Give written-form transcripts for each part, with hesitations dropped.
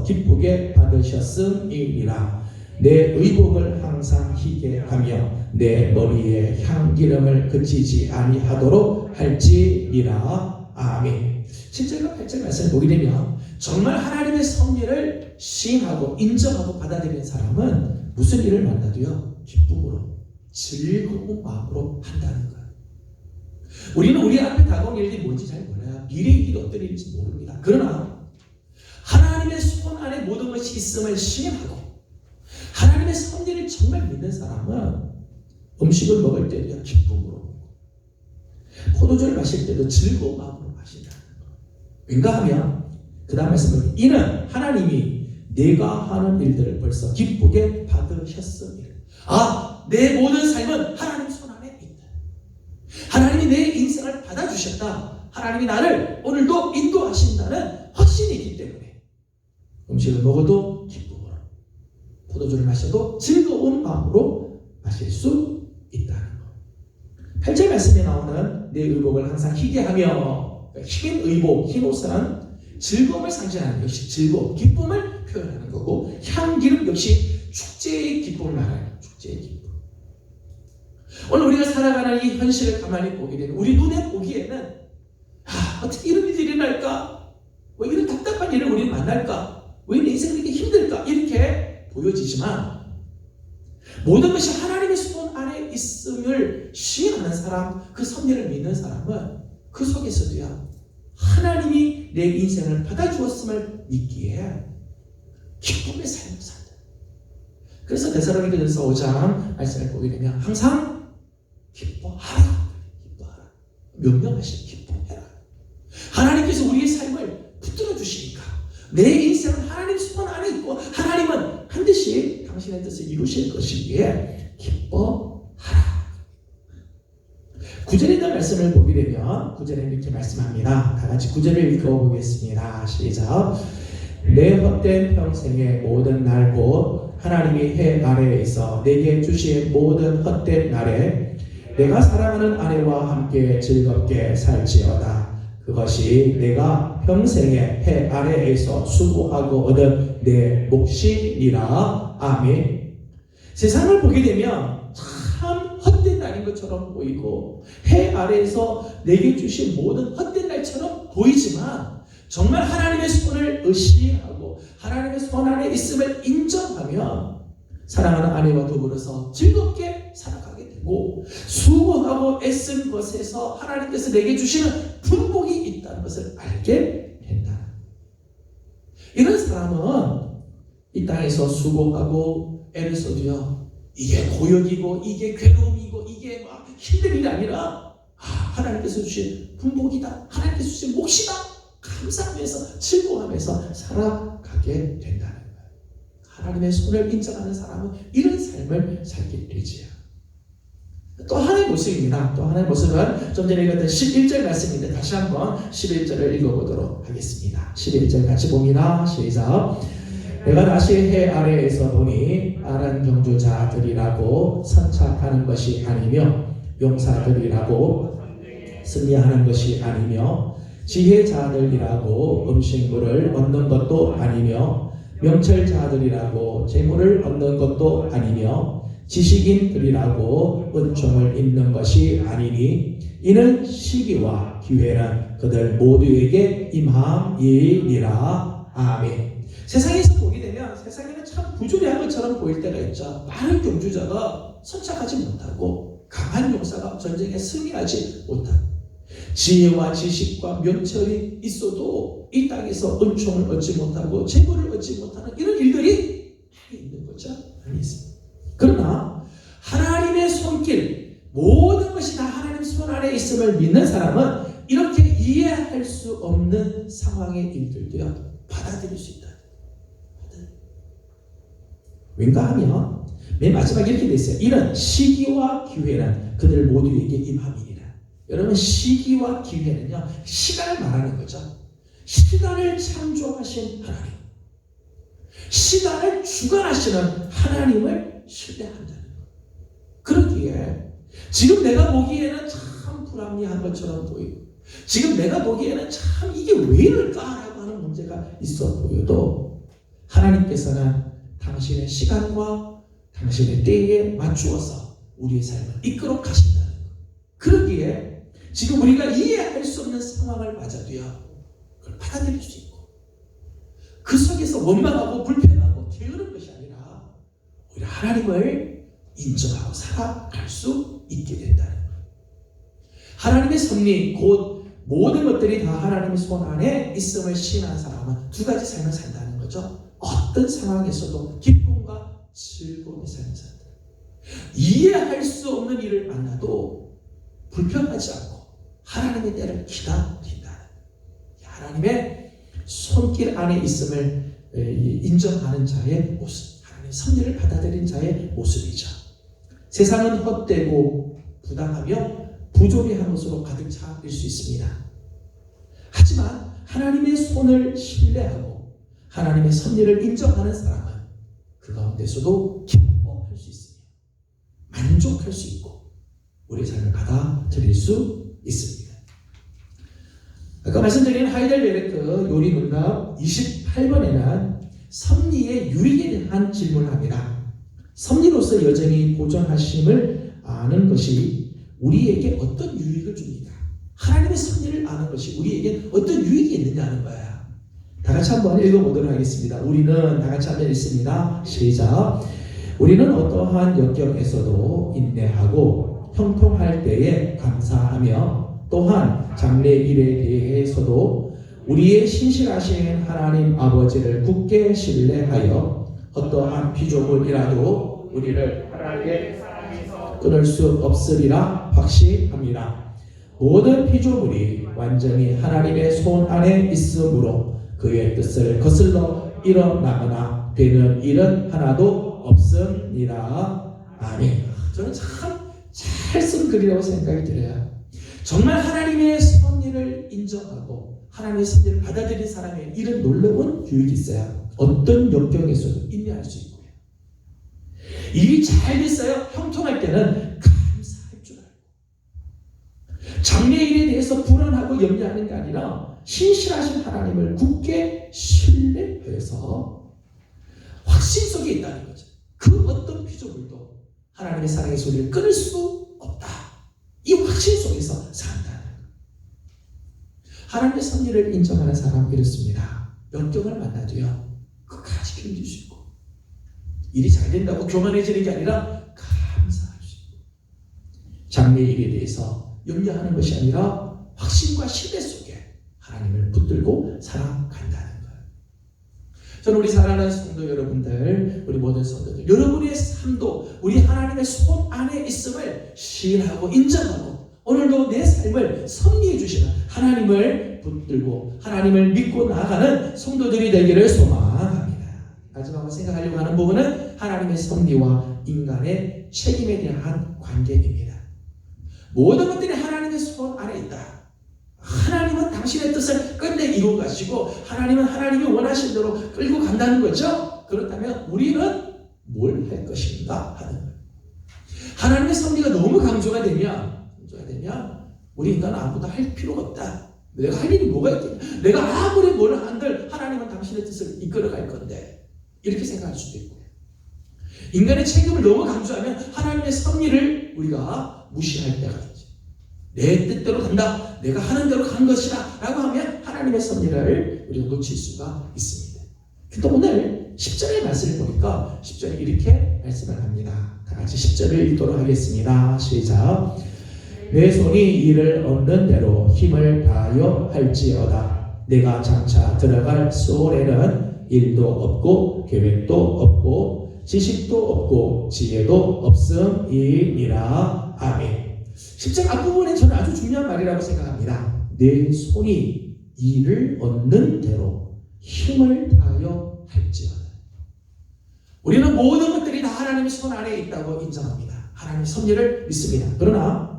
기쁘게 받으셨음이니라. 내 의복을 항상 희게 하며 내 머리에 향기름을 그치지 아니하도록 할지니라. 아멘. 7절과 8절 말씀을 보게 되면 정말 하나님의 섭리를 시인하고 인정하고 받아들이는 사람은 무슨 일을 만나도요 기쁨으로 즐거운 마음으로 한다는 거예요. 우리는 우리 앞에 다가온 일들이 뭔지 잘 몰라요. 미래의 일이 어떤 일인지 모릅니다. 그러나 하나님의 손 안에 모든 것이 있음을 시인하고 하나님의 섭리를 정말 믿는 사람은 음식을 먹을 때도 기쁨으로, 포도주를 마실 때도 즐거운 마음으로 마신다는 거. 왠가 하면 그 다음 말씀은 이는 하나님이 내가 하는 일들을 벌써 기쁘게 받으셨음이라. 내 모든 삶은 하나님 손 안에 있다. 하나님이 내 인생을 받아주셨다. 하나님이 나를 오늘도 인도하신다는 확신이 있기 때문에 음식을 먹어도 기쁨으로, 포도주를 마셔도 즐거운 마음으로 마실 수 있다는 것. 8절 말씀에 나오는 내 의복을 항상 희게 하며, 흰 의복, 흰 옷은 즐거움을 상징하는 것이 즐거움, 기쁨을 표현하는 거고, 향기름 역시 축제의 기쁨을 말하는 축제의 기쁨. 오늘 우리가 살아가는 이 현실을 가만히 보게 되면 우리 눈에 보기에는 어떻게 이런 일이 일어날까? 왜 이런 답답한 일을 우리는 만날까? 왜 내 인생이 이렇게 힘들까? 이렇게 보여지지만 모든 것이 하나님의 손 안에 있음을 시인하는 사람, 그 섭리를 믿는 사람은 그 속에서도요 하나님이 내 인생을 받아주었음을 믿기에 기쁨의 삶을 산다. 그래서 데살로니가전서 5장 말씀을 보게 되면 항상 기뻐하라, 기뻐하라, 명령하신 기뻐해라. 하나님께서 우리의 삶을 붙들어 주시니까 내 인생은 하나님 손 안에 있고 하나님은 반드시 당신의 뜻을 이루실 것이기에 기뻐하라. 9절에 있는 말씀을 보게 되면 9절에 이렇게 말씀합니다. 다 같이 9절을 읽어보겠습니다. 시작. 내 헛된 평생의 모든 날 곧 하나님이 해 아래에 있어 내게 주신 모든 헛된 날에 내가 사랑하는 아내와 함께 즐겁게 살지어다. 그것이 내가 평생에 해 아래에서 수고하고 얻은 내 몫이니라. 아멘. 세상을 보게 되면 참 헛된 날인 것처럼 보이고 해 아래에서 내게 주신 모든 헛된 날처럼 보이지만 정말 하나님의 손을 의식하고 하나님의 손 안에 있음을 인정하면 사랑하는 아내와 더불어서 즐겁게 살아가게 되고 수고하고 애쓴 것에서 하나님께서 내게 주시는 분복이 있다는 것을 알게 된다. 이런 사람은 이 땅에서 수고하고 애를 써도요 이게 고역이고 이게 괴로움이고 이게 막 힘든 일이 아니라 하나님께서 주신 분복이다, 하나님께서 주신 몫이다 감사하면서 즐거워하면서 살아가게 된다는 거예요. 하나님의 손을 인정하는 사람은 이런 삶을 살게 되지요. 또 하나의 모습입니다. 또 하나의 모습은 좀 전에 읽었던 11절 말씀인데 다시 한번 11절을 읽어보도록 하겠습니다. 11절 같이 봅니다. 시작. 내가 다시 해 아래에서 보니 다른 경주자들이라고 선착하는 것이 아니며 용사들이라고 승리하는 것이 아니며 지혜자들이라고 음식물을 얻는 것도 아니며 명철자들이라고 재물을 얻는 것도 아니며 지식인들이라고 은총을 입는 것이 아니니 이는 시기와 기회는 그들 모두에게 임함이니라. 아멘. 세상에서 보게 되면 세상에는 참 부조리한 것처럼 보일 때가 있죠. 많은 경주자가 선착하지 못하고 강한 용사가 전쟁에 승리하지 못하고 지혜와 지식과 명철이 있어도 이 땅에서 은총을 얻지 못하고 재물을 얻지 못하는 이런 일들이 많이 있는 거죠. 많이 있습니다. 그러나 하나님의 손길, 모든 것이 다 하나님 손 안에 있음을 믿는 사람은 이렇게 이해할 수 없는 상황의 일들도요 받아들일 수 있다. 왠가 하면 맨 마지막에 이렇게 돼 있어요. 이런 시기와 기회는 그들 모두에게 임함이니라. 여러분, 시기와 기회는요 시간을 말하는 거죠. 시간을 창조하신 하나님, 시간을 주관하시는 하나님을 신뢰한다는 것. 그러기에 지금 내가 보기에는 참 불합리한 것처럼 보이고 지금 내가 보기에는 참 이게 왜 이럴까라고 하는 문제가 있어 보여도 하나님께서는 당신의 시간과 당신의 때에 맞추어서 우리의 삶을 이끌어 가신다는 것. 그러기에 지금 우리가 이해할 수 없는 상황을 맞아도요, 그걸 받아들일 수 있고 그 속에서 원망하고 불평하고 게으른 것이 아니라 오히려 하나님을 인정하고 살아갈 수 있게 된다는 거예요. 하나님의 섭리, 곧 모든 것들이 다 하나님의 손 안에 있음을 신한 사람은 두 가지 삶을 산다는 거죠. 어떤 상황에서도 기쁨과 즐거움의 삶을 산다. 이해할 수 없는 일을 만나도 불평하지 않고 하나님의 때를 기다린다. 하나님의 손길 안에 있음을 인정하는 자의 모습, 하나님의 섭리를 받아들인 자의 모습이죠. 세상은 헛되고 부당하며 부조리한 것으로 가득 차일 수 있습니다. 하지만 하나님의 손을 신뢰하고 하나님의 섭리를 인정하는 사람은 그 가운데서도 기뻐할 수 있으며 만족할 수 있고 우리의 삶을 받아들일 수 있습니다. 아까 말씀드린 하이델베르크 요리문답 28번에는 섭리의 유익에 대한 질문을 합니다. 섭리로서 여전히 보존하심을 아는 것이 우리에게 어떤 유익을 줍니까? 하나님의 섭리를 아는 것이 우리에게 어떤 유익이 있느냐는 거야. 다 같이 한번 읽어보도록 하겠습니다. 우리는 다 같이 한번 읽습니다. 시작. 우리는 어떠한 역경에서도 인내하고 형통할 때에 감사하며 또한 장래 일에 대해서도 우리의 신실하신 하나님 아버지를 굳게 신뢰하여 어떠한 피조물이라도 우리를 하나님의 사랑에서 끊을 수 없으리라 확신합니다. 모든 피조물이 완전히 하나님의 손 안에 있으므로 그의 뜻을 거슬러 일어나거나 되는 일은 하나도 없습니다. 아멘. 저는 참 잘 쓴 글이라고 생각이 들어요. 정말 하나님의 섭리를 인정하고 하나님의 섭리를 받아들인 사람의 이런 놀라운 유익이 있어요. 어떤 역경에서도 인내할 수 있고요. 일이 잘 됐어요. 형통할 때는 감사할 줄 알고 장래일에 대해서 불안하고 염려하는 게 아니라 신실하신 하나님을 굳게 신뢰해서 확신 속에 있다는 거죠. 그 어떤 피조물도 하나님의 사랑의 소리를 끊을 수 없다. 이 확신 속에서 산다는 거예요. 하나님의 섭리를 인정하는 사람 이렇습니다. 역경을 만나도요, 끝까지 견딜 수 있고 일이 잘 된다고 교만해지는 게 아니라 감사할 수 있고 장래 일에 대해서 염려하는 것이 아니라 확신과 신뢰 속에 하나님을 붙들고 살아간다는 거예요. 저는 우리 사랑하는 성도 여러분들, 우리 모든 성도들, 여러분의 삶도 우리 하나님의 손 안에 있음을 신뢰하고 인정하고 오늘도 내 삶을 섭리해 주시는 하나님을 붙들고 하나님을 믿고 나아가는 성도들이 되기를 소망합니다. 마지막으로 생각하려고 하는 부분은 하나님의 섭리와 인간의 책임에 대한 관계입니다. 모든 것들이 하나님의 손 안에 있다. 하나님은 당신의 뜻을 끝내 이루어 가시고 하나님은 하나님이 원하신 대로 끌고 간다는 거죠. 그렇다면 우리는 뭘 할 것인가 하는 거예요. 하나님의 섭리가 너무 강조가 되면 우리 인간은 아무것도 할 필요가 없다. 내가 할 일이 뭐가 있겠냐. 내가 아무리 뭘 한들 하나님은 당신의 뜻을 이끌어 갈 건데 이렇게 생각할 수도 있고요. 인간의 책임을 너무 강조하면 하나님의 섭리를 우리가 무시할 때가 있죠. 내 뜻대로 간다. 내가 하는 대로 간 것이다. 라고 하면 하나님의 섭리를 우리가 놓칠 수가 있습니다. 근데 오늘 10절의 말씀을 보니까 10절에 이렇게 말씀을 합니다. 다 같이 10절을 읽도록 하겠습니다. 시작. 내 손이 이를 얻는 대로 힘을 다하여 할지어다. 내가 장차 들어갈 소원에는 일도 없고 계획도 없고 지식도 없고 지혜도 없음이니라. 아멘. 10절 앞부분에 저는 아주 중요한 말이라고 생각합니다. 내 손이 이를 얻는 대로 힘을 다하여 할지어다. 우리는 모든 것들이 다 하나님의 손 안에 있다고 인정합니다. 하나님의 섭리를 믿습니다. 그러나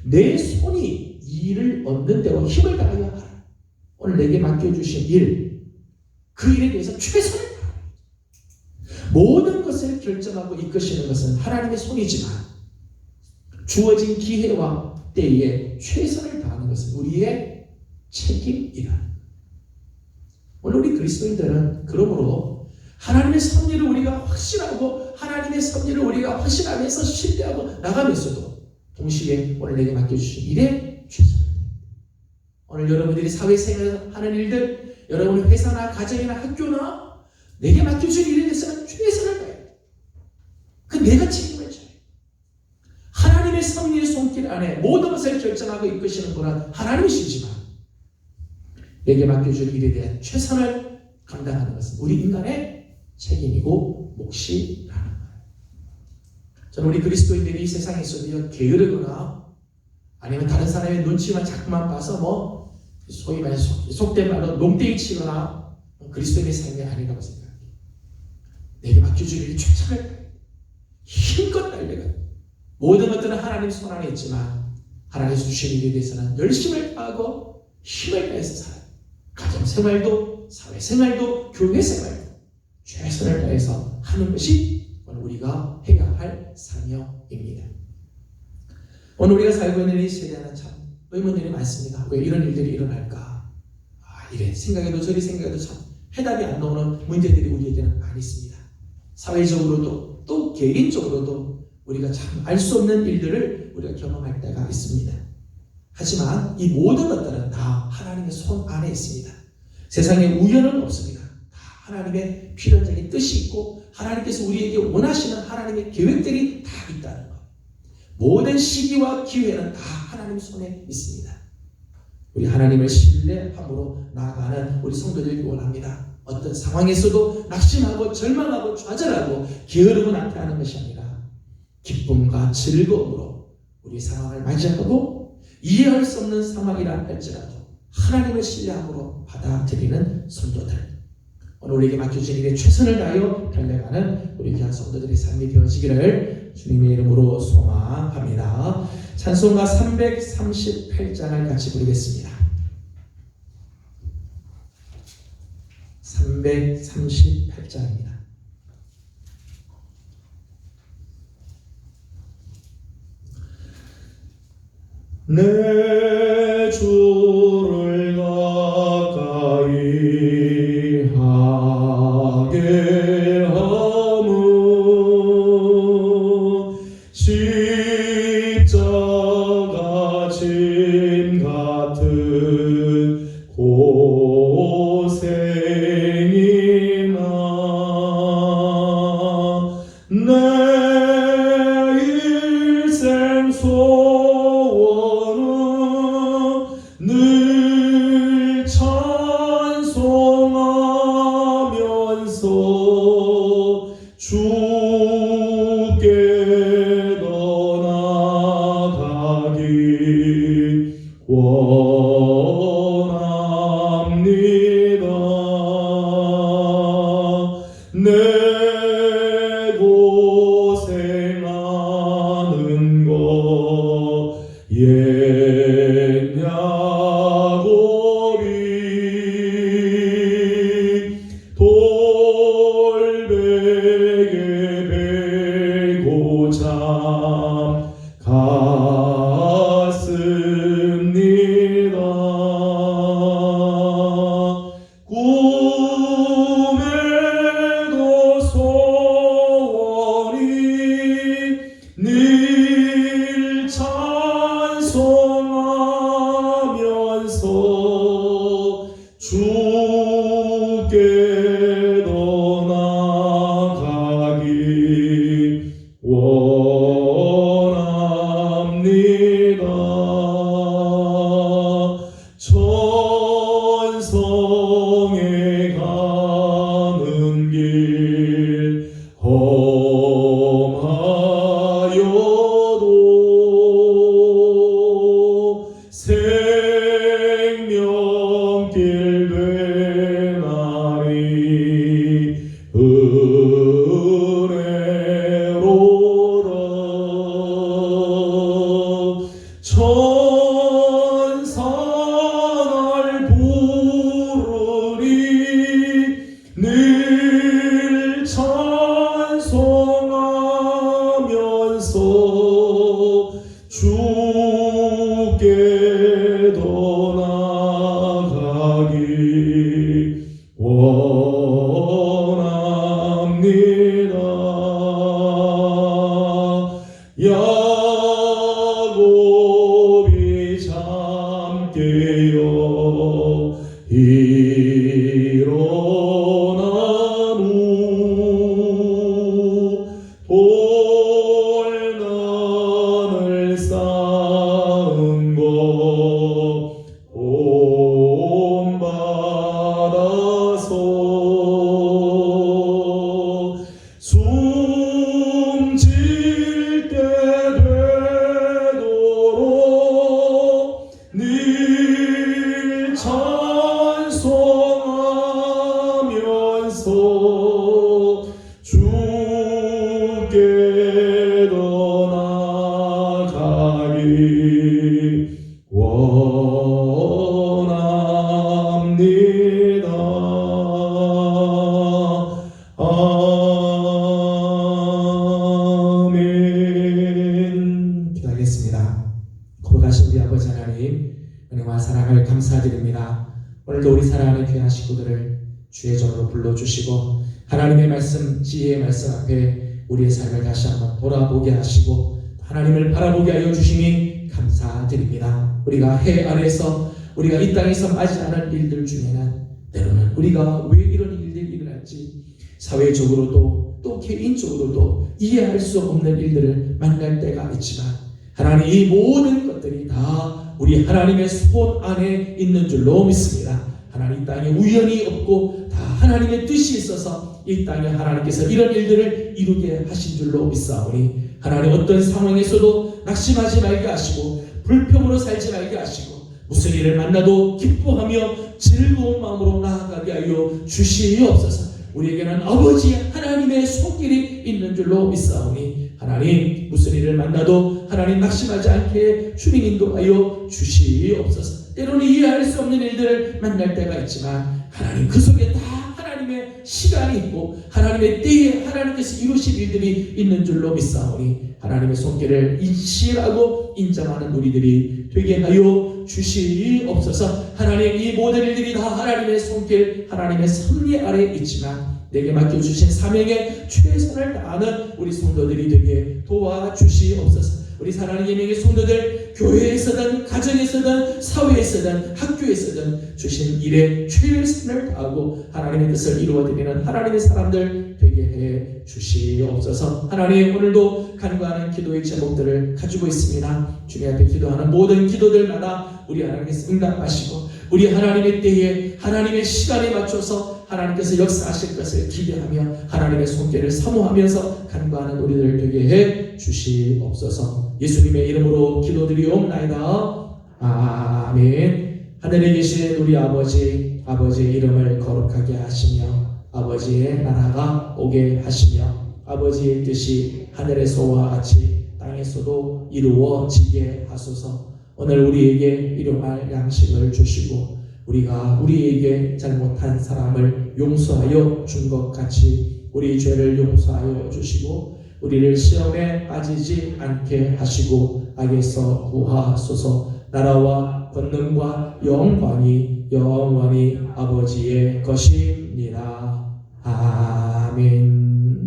내 손이 이를 얻는 대로 힘을 다하여 하라. 오늘 내게 맡겨주신 일, 그 일에 대해서 최선을 다하라. 모든 것을 결정하고 이끄시는 것은 하나님의 손이지만 주어진 기회와 때에 최선을 다하는 것은 우리의 책임이다. 오늘 우리 그리스도인들은 그러므로 하나님의 섭리를 우리가 확신하고 하나님의 섭리를 우리가 확신하면서 신뢰하고 나가면서도 동시에 오늘 내게 맡겨주신 일에 최선을 오늘 여러분들이 사회생활 하는 일들, 여러분의 회사나 가정이나 학교나 내게 맡겨준 일에 대해서는 최선을 다해야 돼. 그 내가 책임을 져야 돼. 하나님의 섭리의 손길 안에 모든 것을 결정하고 이끄시는 분은 하나님이시지만 내게 맡겨준 일에 대한 최선을 감당하는 것은 우리 인간의 책임이고 몫이라는 거예요. 저는 우리 그리스도인들이 이 세상에서 게으르거나 아니면 다른 사람의 눈치만 자꾸만 봐서 소위 말해 속된 말로 농땡이 치거나 그리스도인의 삶이 아니라고 생각해요. 내게 맡겨준 일이 최선을 다해 힘껏 달려가 모든 것들은 하나님 손 안에 있지만 하나님께서 주신 일에 대해서는 열심을 다하고 힘을 다해서 살아요. 가정생활도 사회생활도 교회생활도 최선을 다해서 하는 것이 오늘 우리가 해야 할 사명입니다. 오늘 우리가 살고 있는 이 세대는 참 의문들이 많습니다. 왜 이런 일들이 일어날까? 이래 생각해도 저리 생각해도 참 해답이 안 나오는 문제들이 우리에게는 많이 있습니다. 사회적으로도 또 개인적으로도 우리가 참 알 수 없는 일들을 우리가 경험할 때가 있습니다. 하지만 이 모든 것들은 다 하나님의 손 안에 있습니다. 세상에 우연은 없습니다. 다 하나님의 필연적인 뜻이 있고 하나님께서 우리에게 원하시는 하나님의 계획들이 다 있다는 것. 모든 시기와 기회는 다 하나님 손에 있습니다. 우리 하나님을 신뢰함으로 나아가는 우리 성도들이 원합니다. 어떤 상황에서도 낙심하고 절망하고 좌절하고 게으르고 나타나는 것이 아니라 기쁨과 즐거움으로 우리 상황을 맞이하고 이해할 수 없는 상황이라 할지라도 하나님을 신뢰함으로 받아들이는 성도들, 오늘 우리에게 맡겨진 일에 최선을 다하여 달려가는 우리 귀한 성도들의 삶이 되어지기를 주님의 이름으로 소망합니다. 찬송가 338장을 같이 부르겠습니다. 338장입니다. 내 주를 가까이 하게 하무 십자가 짐 같은 고생이나 내 일생 늘 찬송하면서 주께 떠나가길 원합니다. 내 고생하는 것 돌베개 주께 더 나아가기 원합니다. 아멘. 기도하겠습니다. 거룩하신 우리 아버지 하나님, 은혜와 사랑을 감사드립니다. 오늘도 우리 사랑하는 귀한 식구들을 주의 전으로 불러주시고 하나님의 말씀, 지혜의 말씀 앞에 우리의 삶을 다시 한번 돌아보게 하시고 하나님을 바라보게 하여 주시니 감사드립니다. 우리가 해 아래에서 우리가 이 땅에서 맞이하는 일들 중에는 때로는 우리가 왜 이런 일들이 일어날지 사회적으로도 또 개인적으로도 이해할 수 없는 일들을 만날 때가 있지만 하나님, 이 모든 것들이 다 우리 하나님의 손 안에 있는 줄로 믿습니다. 하나님, 이 땅에 우연이 없고 다 하나님의 뜻이 있어서 이 땅에 하나님께서 이런 일들을 이루게 하신 줄로 믿사오니 하나님, 어떤 상황에서도 낙심하지 말게 하시고 불평으로 살지 말게 하시고 무슨 일을 만나도 기뻐하며 즐거운 마음으로 나아가게 하여 주시옵소서. 우리에게는 아버지 하나님의 손길이 있는 줄로 믿사오니 하나님, 무슨 일을 만나도 하나님 낙심하지 않게 주님 인도하여 주시옵소서. 때로는 이해할 수 없는 일들을 만날 때가 있지만 하나님, 그 속에 다 하나님의 시간이 있고 하나님의 때에 하나님께서 이루실 일들이 있는 줄로 믿사오니 하나님의 손길을 인식하고 인정하는 우리들이 되게 하여 주시옵소서. 하나님, 이 모든 일들이 다 하나님의 손길, 하나님의 섭리 아래에 있지만 내게 맡겨주신 사명에 최선을 다하는 우리 성도들이 되게 도와주시옵소서. 우리 사랑하는 예명의 성도들, 교회에서든 가정에서든 사회에서든 학교에서든 주신 일에 최선을 다하고 하나님의 뜻을 이루어드리는 하나님의 사람들 되게 해 주시옵소서. 하나님, 오늘도 간구하는 기도의 제목들을 가지고 있습니다. 주님 앞에 기도하는 모든 기도들마다 우리 하나님께서 응답하시고 우리 하나님의 때에 하나님의 시간에 맞춰서 하나님께서 역사하실 것을 기대하며 하나님의 손길을 사모하면서 간구하는 우리들 되게 해 주시옵소서. 예수님의 이름으로 기도드리옵나이다. 아멘. 하늘에 계신 우리 아버지, 아버지의 이름을 거룩하게 하시며 아버지의 나라가 오게 하시며 아버지의 뜻이 하늘에서와 같이 땅에서도 이루어지게 하소서. 오늘 우리에게 일용할 양식을 주시고 우리가 우리에게 잘못한 사람을 용서하여 준 것 같이 우리 죄를 용서하여 주시고 우리를 시험에 빠지지 않게 하시고 악에서 구하소서. 나라와 권능과 영광이 영원히 아버지의 것입니다. 아멘.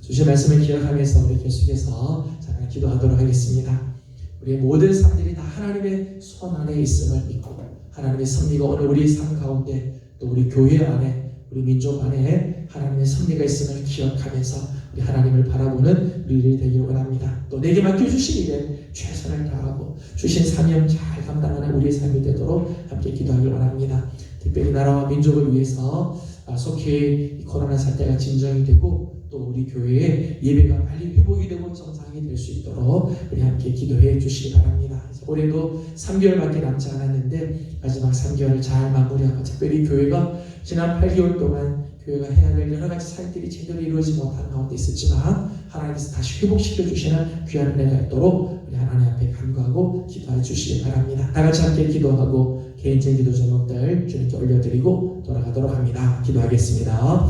주신 말씀을 기억하면서 우리 계속해서 잠깐 기도하도록 하겠습니다. 우리의 모든 삶들이 다 하나님의 손 안에 있음을 믿고 하나님의 섭리가 오늘 우리 삶 가운데 또 우리 교회 안에 우리 민족 안에 하나님의 섭리가 있음을 기억하면서 우리 하나님을 바라보는 우리들이 되기를 원합니다. 또 내게 맡겨주신 일에 최선을 다하고 주신 사명 잘 감당하는 우리의 삶이 되도록 함께 기도하기를 원합니다. 특별히 나라와 민족을 위해서 속히 이 코로나 사태가 진정이 되고 또 우리 교회의 예배가 빨리 회복이 되고 정상이 될 수 있도록 우리 함께 기도해 주시기 바랍니다. 올해도 3개월밖에 남지 않았는데 마지막 3개월을 잘 마무리하고 특별히 교회가 지난 8개월 동안 교회가 해야 될 여러 가지 사역들이 제대로 이루어지지 못한 가운데 있었지만 하나님께서 다시 회복시켜 주시는 귀한 은혜가 있도록 우리 하나님 앞에 간구하고 기도해 주시기 바랍니다. 다 같이 함께 기도하고 개인적인 기도 제목들 주님께 올려드리고 돌아가도록 합니다. 기도하겠습니다.